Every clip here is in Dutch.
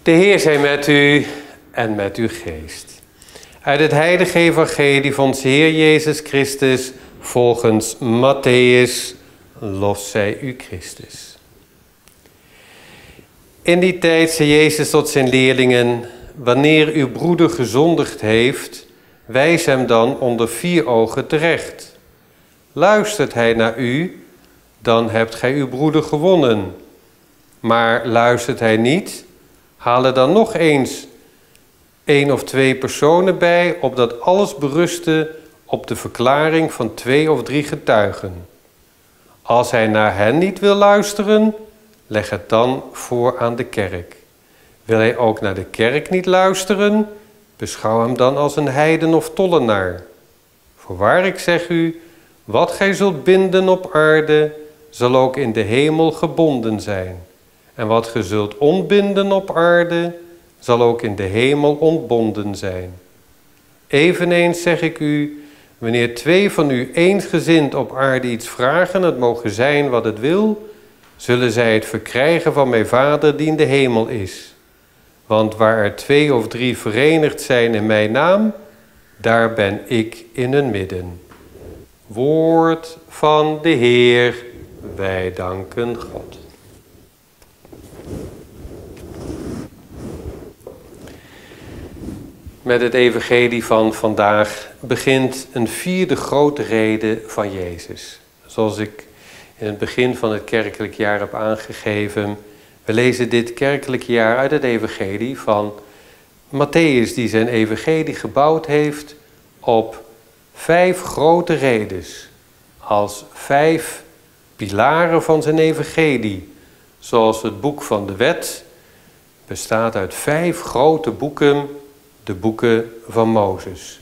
De Heer zij met u en met uw geest. Uit het heilige evangelie van onze Heer Jezus Christus volgens Matthäus, lof zij u Christus. In die tijd zei Jezus tot zijn leerlingen: wanneer uw broeder gezondigd heeft, wijs hem dan onder 4 ogen terecht. Luistert hij naar u, dan hebt gij uw broeder gewonnen. Maar luistert hij niet, haal er dan nog eens 1 of 2 personen bij, opdat alles berustte op de verklaring van 2 of 3 getuigen. Als hij naar hen niet wil luisteren, leg het dan voor aan de kerk. Wil hij ook naar de kerk niet luisteren, beschouw hem dan als een heiden of tollenaar. Voorwaar ik zeg u, wat gij zult binden op aarde, zal ook in de hemel gebonden zijn. En wat ge zult ontbinden op aarde, zal ook in de hemel ontbonden zijn. Eveneens zeg ik u, wanneer 2 van u eensgezind op aarde iets vragen, het mogen zijn wat het wil, zullen zij het verkrijgen van mijn Vader die in de hemel is. Want waar er 2 of 3 verenigd zijn in mijn naam, daar ben ik in hun midden. Woord van de Heer, wij danken God. Met het evangelie van vandaag begint een 4e grote reden van Jezus. Zoals ik in het begin van het kerkelijk jaar heb aangegeven. We lezen dit kerkelijk jaar uit het evangelie van Matthäus, die zijn evangelie gebouwd heeft op 5 grote redens. Als 5 pilaren van zijn evangelie. Zoals het boek van de wet bestaat uit 5 grote boeken, de boeken van Mozes.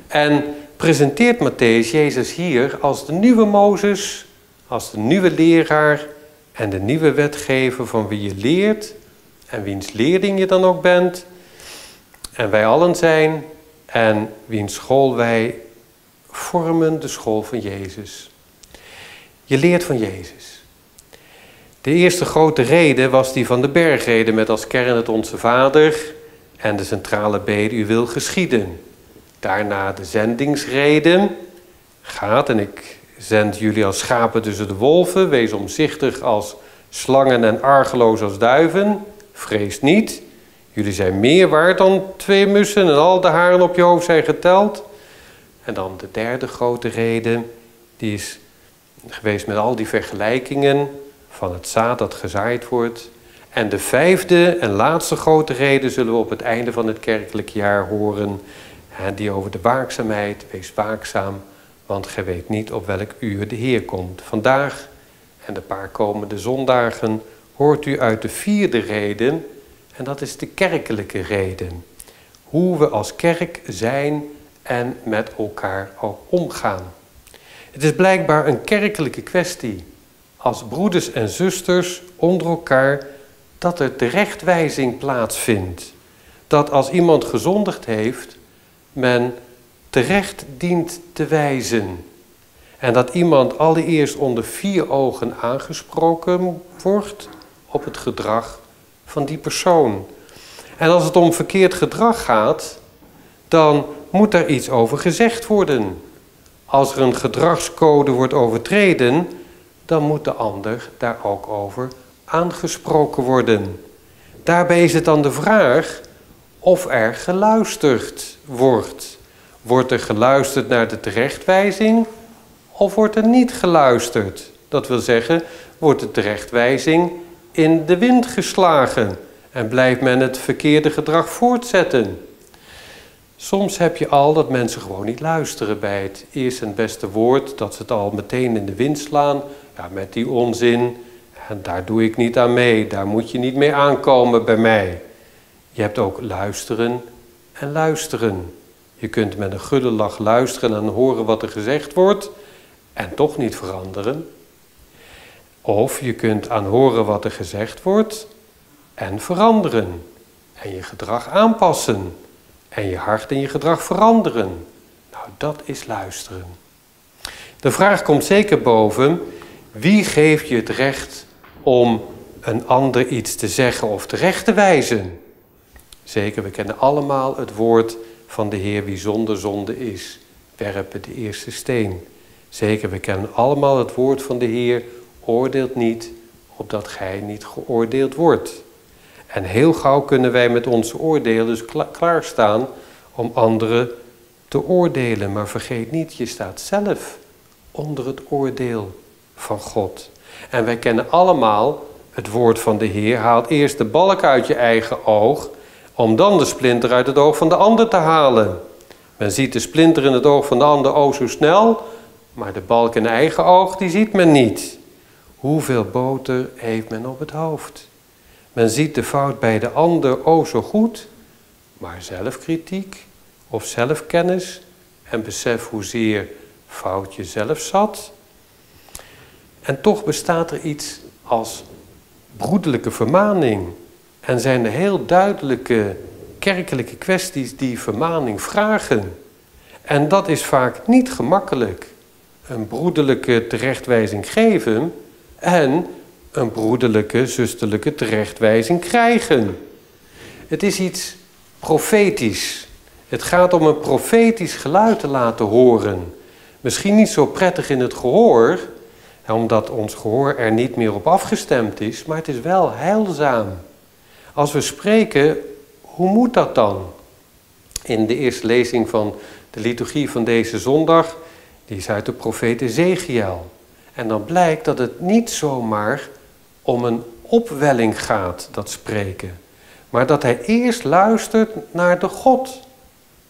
En presenteert Matthäus Jezus hier als de nieuwe Mozes, als de nieuwe leraar en de nieuwe wetgever van wie je leert en wiens leerling je dan ook bent en wij allen zijn en wiens school wij vormen, de school van Jezus. Je leert van Jezus. De eerste grote reden was die van de bergreden met als kern het Onze Vader en de centrale bede u wil geschieden. Daarna de zendingsreden. Gaat en ik zend jullie als schapen tussen de wolven. Wees omzichtig als slangen en argeloos als duiven. Vrees niet. Jullie zijn meer waard dan 2 mussen en al de haren op je hoofd zijn geteld. En dan de derde grote reden. Die is geweest met al die vergelijkingen van het zaad dat gezaaid wordt. En de 5e en laatste grote reden zullen we op het einde van het kerkelijk jaar horen. Die over de waakzaamheid. Wees waakzaam, want gij weet niet op welk uur de Heer komt. Vandaag en de paar komende zondagen hoort u uit de 4e reden. En dat is de kerkelijke reden. Hoe we als kerk zijn en met elkaar ook omgaan. Het is blijkbaar een kerkelijke kwestie. Als broeders en zusters onder elkaar dat er terechtwijzing plaatsvindt. Dat als iemand gezondigd heeft, men terecht dient te wijzen. En dat iemand allereerst onder 4 ogen aangesproken wordt op het gedrag van die persoon. En als het om verkeerd gedrag gaat, dan moet daar iets over gezegd worden. Als er een gedragscode wordt overtreden, dan moet de ander daar ook over aangesproken worden. Daarbij is het dan de vraag of er geluisterd wordt. Wordt er geluisterd naar de terechtwijzing of wordt er niet geluisterd? Dat wil zeggen, wordt de terechtwijzing in de wind geslagen en blijft men het verkeerde gedrag voortzetten? Soms heb je al dat mensen gewoon niet luisteren bij het eerste en beste woord, dat ze het al meteen in de wind slaan. Ja, met die onzin, en daar doe ik niet aan mee, daar moet je niet mee aankomen bij mij. Je hebt ook luisteren en luisteren. Je kunt met een gulle lach luisteren en horen wat er gezegd wordt en toch niet veranderen. Of je kunt aan horen wat er gezegd wordt en veranderen. En je gedrag aanpassen. En je hart en je gedrag veranderen. Nou, dat is luisteren. De vraag komt zeker boven: wie geeft je het recht om een ander iets te zeggen of terecht te wijzen? Zeker, we kennen allemaal het woord van de Heer: wie zonder zonde is, werpen de eerste steen. Zeker, we kennen allemaal het woord van de Heer: oordeelt niet, opdat gij niet geoordeeld wordt. En heel gauw kunnen wij met onze oordelen dus klaarstaan om anderen te oordelen. Maar vergeet niet, je staat zelf onder het oordeel van God. En wij kennen allemaal het woord van de Heer: haal eerst de balk uit je eigen oog, om dan de splinter uit het oog van de ander te halen. Men ziet de splinter in het oog van de ander zo snel, maar de balk in eigen oog, die ziet men niet. Hoeveel boter heeft men op het hoofd? Men ziet de fout bij de ander zo goed, maar zelfkritiek of zelfkennis en besef hoezeer fout je zelf zat. En toch bestaat er iets als broederlijke vermaning. En zijn er heel duidelijke kerkelijke kwesties die vermaning vragen. En dat is vaak niet gemakkelijk. Een broederlijke terechtwijzing geven en een broederlijke, zusterlijke terechtwijzing krijgen. Het is iets profetisch. Het gaat om een profetisch geluid te laten horen. Misschien niet zo prettig in het gehoor, omdat ons gehoor er niet meer op afgestemd is, maar het is wel heilzaam. Als we spreken, hoe moet dat dan? In de eerste lezing van de liturgie van deze zondag, die is uit de profeet Ezechiel. En dan blijkt dat het niet zomaar om een opwelling gaat, dat spreken. Maar dat hij eerst luistert naar de God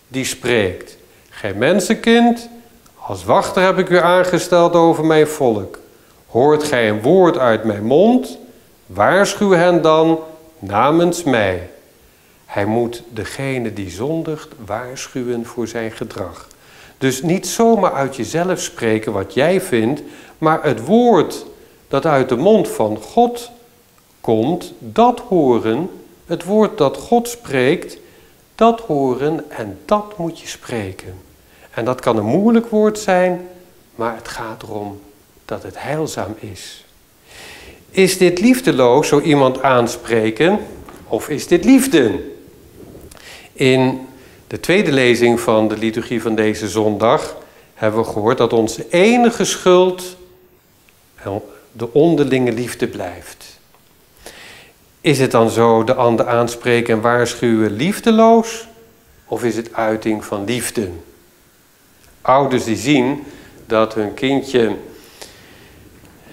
die spreekt. Gij mensenkind, als wachter heb ik u aangesteld over mijn volk. Hoort gij een woord uit mijn mond, waarschuw hen dan namens mij. Hij moet degene die zondigt waarschuwen voor zijn gedrag. Dus niet zomaar uit jezelf spreken wat jij vindt, maar het woord dat uit de mond van God komt, dat horen. Het woord dat God spreekt, dat horen en dat moet je spreken. En dat kan een moeilijk woord zijn, maar het gaat erom dat het heilzaam is. Is dit liefdeloos, zo iemand aanspreken, of is dit liefde? In de tweede lezing van de liturgie van deze zondag hebben we gehoord dat onze enige schuld de onderlinge liefde blijft. Is het dan zo de ander aanspreken en waarschuwen liefdeloos, of is het uiting van liefde? Ouders die zien dat hun kindje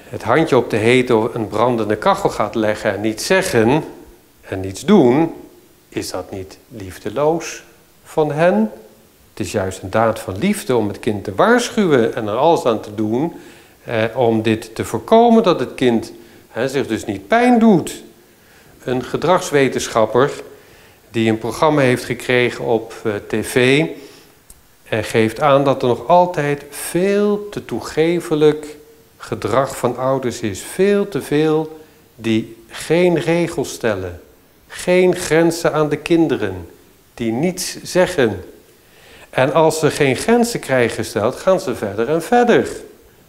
het handje op de hete een brandende kachel gaat leggen en niets zeggen en niets doen, is dat niet liefdeloos van hen? Het is juist een daad van liefde om het kind te waarschuwen en er alles aan te doen om dit te voorkomen, dat het kind zich dus niet pijn doet. Een gedragswetenschapper die een programma heeft gekregen op tv geeft aan dat er nog altijd veel te toegevelijk gedrag van ouders is. Veel te veel die geen regels stellen. Geen grenzen aan de kinderen. Die niets zeggen. En als ze geen grenzen krijgen gesteld, gaan ze verder en verder.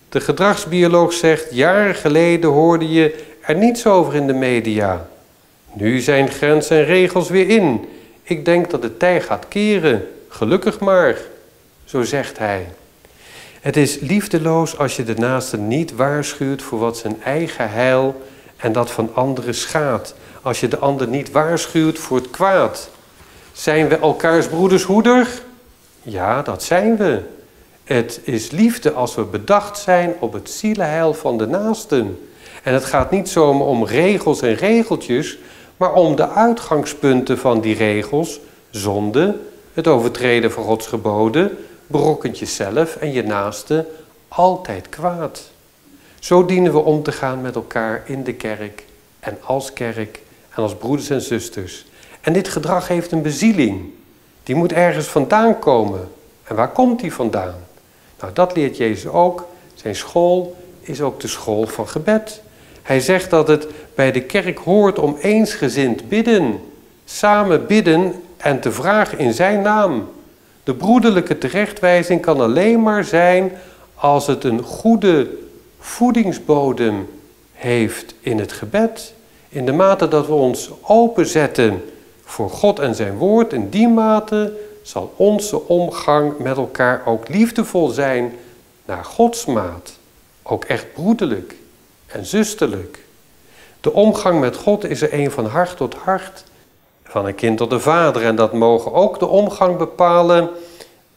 De gedragsbioloog zegt, jaren geleden hoorde je er niets over in de media. Nu zijn grenzen en regels weer in. Ik denk dat de tij gaat keren. Gelukkig maar. Zo zegt hij. Het is liefdeloos als je de naaste niet waarschuwt voor wat zijn eigen heil en dat van anderen schaadt. Als je de ander niet waarschuwt voor het kwaad. Zijn we elkaars broeders hoeder? Ja, dat zijn we. Het is liefde als we bedacht zijn op het zielenheil van de naasten. En het gaat niet zomaar om regels en regeltjes, maar om de uitgangspunten van die regels. Zonde, het overtreden van Gods geboden, berokkent jezelf en je naaste altijd kwaad. Zo dienen we om te gaan met elkaar in de kerk en als broeders en zusters. En dit gedrag heeft een bezieling. Die moet ergens vandaan komen. En waar komt die vandaan? Nou, dat leert Jezus ook. Zijn school is ook de school van gebed. Hij zegt dat het bij de kerk hoort om eensgezind bidden. Samen bidden en te vragen in zijn naam. De broederlijke terechtwijzing kan alleen maar zijn als het een goede voedingsbodem heeft in het gebed. In de mate dat we ons openzetten voor God en zijn woord. In die mate zal onze omgang met elkaar ook liefdevol zijn naar Gods maat. Ook echt broederlijk en zusterlijk. De omgang met God is er een van hart tot hart, van een kind tot de vader. En dat mogen ook de omgang bepalen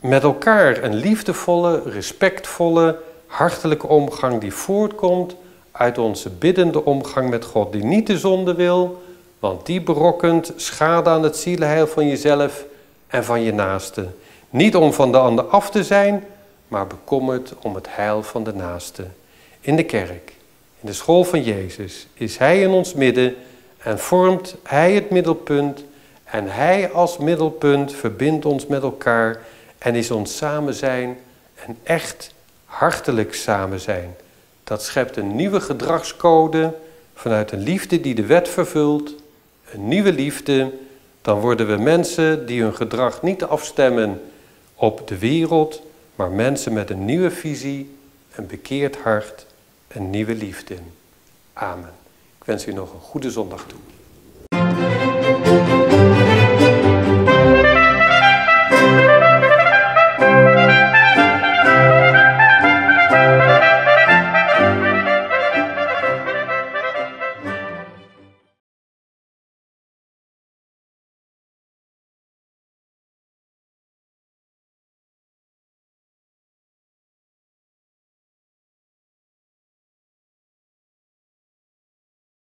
met elkaar. Een liefdevolle, respectvolle, hartelijke omgang die voortkomt uit onze biddende omgang met God. Die niet de zonde wil, want die berokkent schade aan het zielenheil van jezelf en van je naaste. Niet om van de ander af te zijn, maar bekommerd om het heil van de naaste. In de kerk, in de school van Jezus, is Hij in ons midden en vormt Hij het middelpunt. En Hij als middelpunt verbindt ons met elkaar en is ons samen zijn een echt hartelijk samen zijn. Dat schept een nieuwe gedragscode vanuit een liefde die de wet vervult. Een nieuwe liefde, dan worden we mensen die hun gedrag niet afstemmen op de wereld, maar mensen met een nieuwe visie, een bekeerd hart, een nieuwe liefde. Amen. Ik wens u nog een goede zondag toe.